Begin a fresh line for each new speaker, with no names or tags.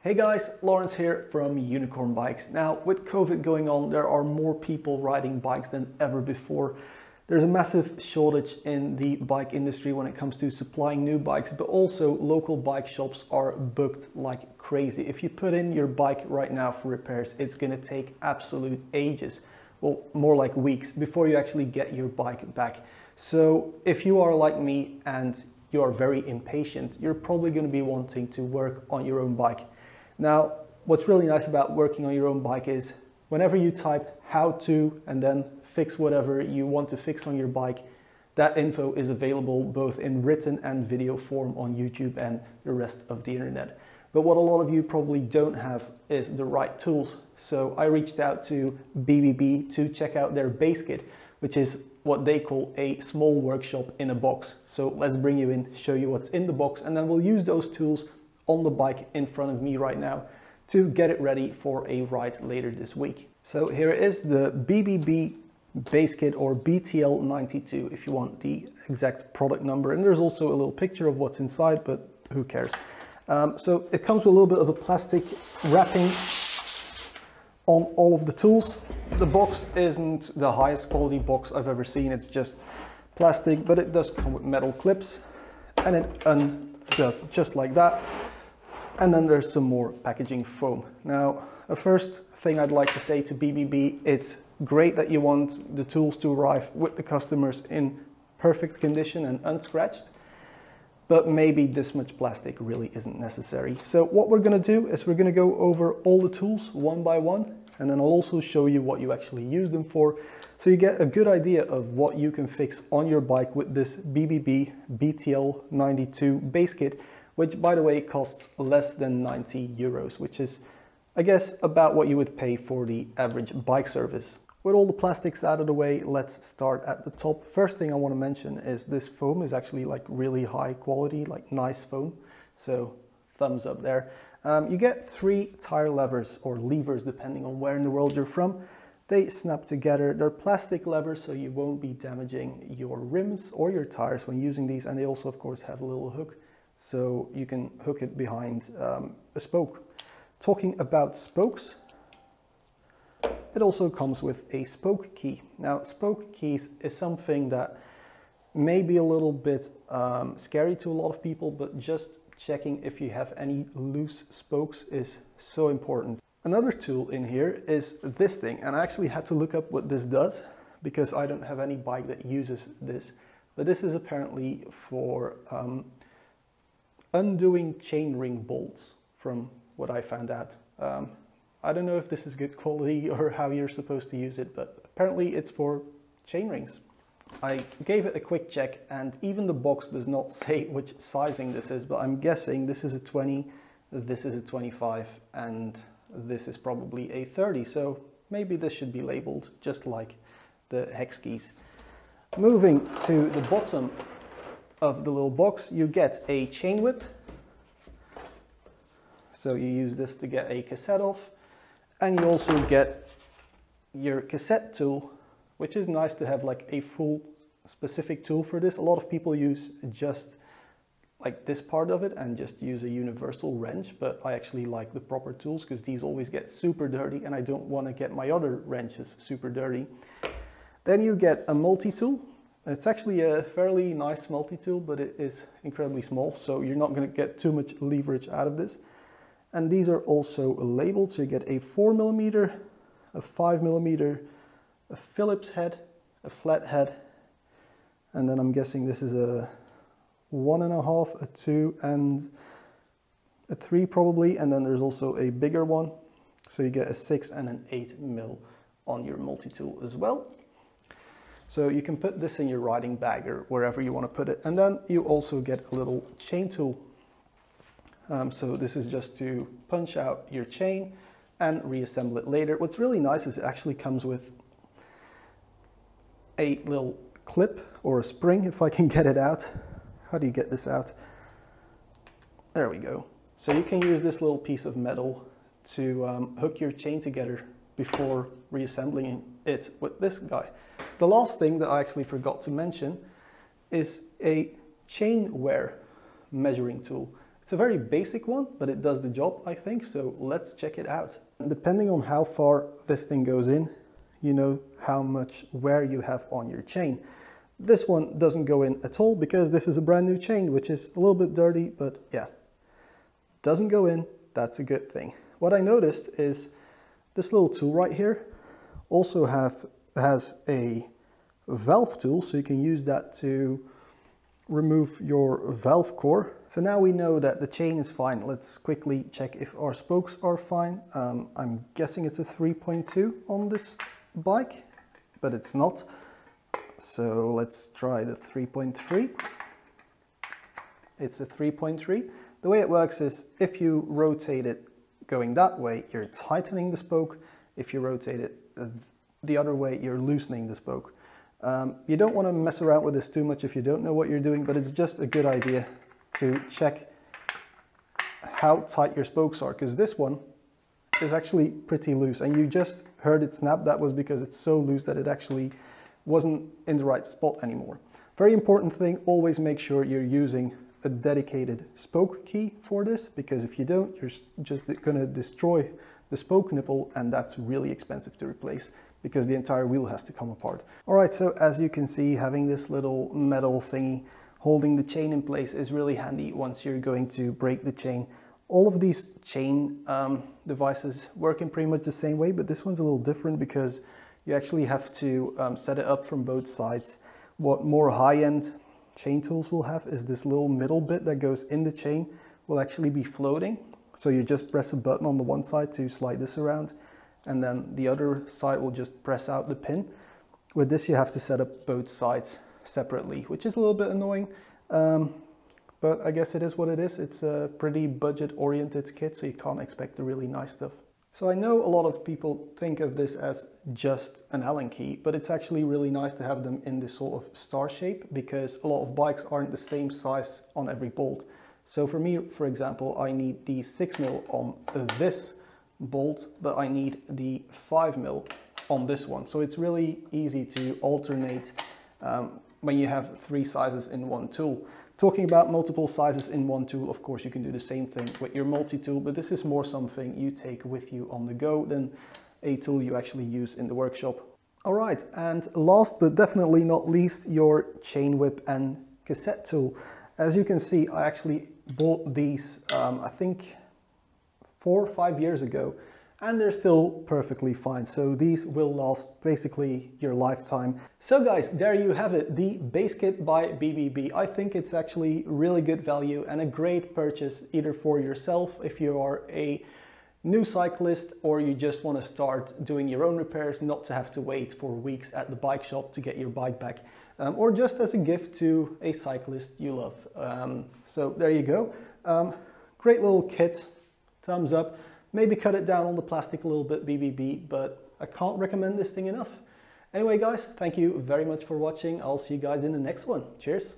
Hey guys, Lawrence here from Unicorn Bikes. Now, with COVID going on, there are more people riding bikes than ever before. There's a massive shortage in the bike industry when it comes to supplying new bikes, but also local bike shops are booked like crazy. If you put in your bike right now for repairs, it's gonna take absolute ages, well, more like weeks, before you actually get your bike back. So if you are like me and you are very impatient, you're probably gonna be wanting to work on your own bike. Now, what's really nice about working on your own bike is whenever you type how to and then fix whatever you want to fix on your bike, that info is available both in written and video form on YouTube and the rest of the internet. But what a lot of you probably don't have is the right tools. So I reached out to BBB to check out their Basekit, which is what they call a small workshop in a box. So let's bring you in, show you what's in the box, and then we'll use those tools on the bike in front of me right now to get it ready for a ride later this week. So here is the BBB Basekit or BTL-92 if you want the exact product number, and there's also a little picture of what's inside, but who cares. So it comes with a little bit of a plastic wrapping on all of the tools. The box isn't the highest quality box I've ever seen, it's just plastic, but it does come with metal clips and it undoes just like that. And then there's some more packaging foam. Now, the first thing I'd like to say to BBB, it's great that you want the tools to arrive with the customers in perfect condition and unscratched, but maybe this much plastic really isn't necessary. So what we're gonna do is we're gonna go over all the tools one by one, and then I'll also show you what you actually use them for, so you get a good idea of what you can fix on your bike with this BBB BTL-92 Basekit, which by the way costs less than 90 euros, which is, I guess, about what you would pay for the average bike service. With all the plastics out of the way, let's start at the top. First thing I want to mention is this foam is actually like really high quality, like nice foam. So thumbs up there. You get 3 tire levers or levers depending on where in the world you're from. They snap together. They're plastic levers, so you won't be damaging your rims or your tires when using these. And they also, of course, have a little hook, so you can hook it behind a spoke. Talking about spokes, it also comes with a spoke key. Now, spoke keys is something that may be a little bit scary to a lot of people, but just checking if you have any loose spokes is so important. Another tool in here is this thing, and I actually had to look up what this does because I don't have any bike that uses this, but this is apparently for undoing chainring bolts, from what I found out. I don't know if this is good quality or how you're supposed to use it, but apparently it's for chainrings. I gave it a quick check, and even the box does not say which sizing this is, but I'm guessing this is a 20, this is a 25, and this is probably a 30, so maybe this should be labeled just like the hex keys. Moving to the bottom of the little box, you get a chain whip. So you use this to get a cassette off, and you also get your cassette tool, which is nice to have like a full specific tool for this. A lot of people use just like this part of it and just use a universal wrench, but I actually like the proper tools because these always get super dirty and I don't want to get my other wrenches super dirty. Then you get a multi-tool. It's actually a fairly nice multi-tool, but it is incredibly small, so you're not going to get too much leverage out of this. And these are also labeled, so you get a 4mm, a 5mm, a Phillips head, a flat head, and then I'm guessing this is a 1.5, a 2, and a 3 probably, and then there's also a bigger one, so you get a 6 and an 8mm on your multi-tool as well. So you can put this in your riding bag or wherever you want to put it. And then you also get a little chain tool. So this is just to punch out your chain and reassemble it later. What's really nice is it actually comes with a little clip or a spring, if I can get it out. How do you get this out? There we go. So you can use this little piece of metal to hook your chain together before reassembling it with this guy. The last thing that I actually forgot to mention is a chain wear measuring tool. It's a very basic one, but it does the job, I think, so let's check it out. Depending on how far this thing goes in, you know how much wear you have on your chain. This one doesn't go in at all because this is a brand new chain, which is a little bit dirty, but yeah, doesn't go in, that's a good thing. What I noticed is this little tool right here also has a valve tool, so you can use that to remove your valve core. So now we know that the chain is fine. Let's quickly check if our spokes are fine. I'm guessing it's a 3.2 on this bike, but it's not. So let's try the 3.3. It's a 3.3. The way it works is if you rotate it going that way, you're tightening the spoke. If you rotate it the other way, you're loosening the spoke. You don't want to mess around with this too much if you don't know what you're doing, but it's just a good idea to check how tight your spokes are, because this one is actually pretty loose and you just heard it snap. That was because it's so loose that it actually wasn't in the right spot anymore. Very important thing, always make sure you're using a dedicated spoke key for this, because if you don't, you're just going to destroy the spoke nipple, and that's really expensive to replace because the entire wheel has to come apart. All right, so as you can see, having this little metal thingy holding the chain in place is really handy once you're going to break the chain. All of these chain devices work in pretty much the same way, but this one's a little different because you actually have to set it up from both sides. What more high-end chain tools will have is this little middle bit that goes in the chain will actually be floating. So you just press a button on the one side to slide this around, and then the other side will just press out the pin. With this you have to set up both sides separately, which is a little bit annoying, but I guess it is what it is. It's a pretty budget-oriented kit, so you can't expect the really nice stuff. So I know a lot of people think of this as just an Allen key, but it's actually really nice to have them in this sort of star shape, because a lot of bikes aren't the same size on every bolt. So for me, for example, I need the 6mm on this bolt, but I need the 5mm on this one. So it's really easy to alternate when you have 3 sizes in one tool. Talking about multiple sizes in one tool, of course you can do the same thing with your multi-tool, but this is more something you take with you on the go than a tool you actually use in the workshop. All right, and last but definitely not least, your chain whip and cassette tool. As you can see, I actually bought these, I think 4 or 5 years ago, and they're still perfectly fine. So these will last basically your lifetime. So guys, there you have it, the Basekit by BBB. I think it's actually really good value and a great purchase either for yourself if you are a new cyclist, or you just want to start doing your own repairs, not to have to wait for weeks at the bike shop to get your bike back, or just as a gift to a cyclist you love. So there you go. Great little kit, thumbs up. Maybe cut it down on the plastic a little bit, BBB, but I can't recommend this thing enough. Anyway guys, thank you very much for watching. I'll see you guys in the next one. Cheers.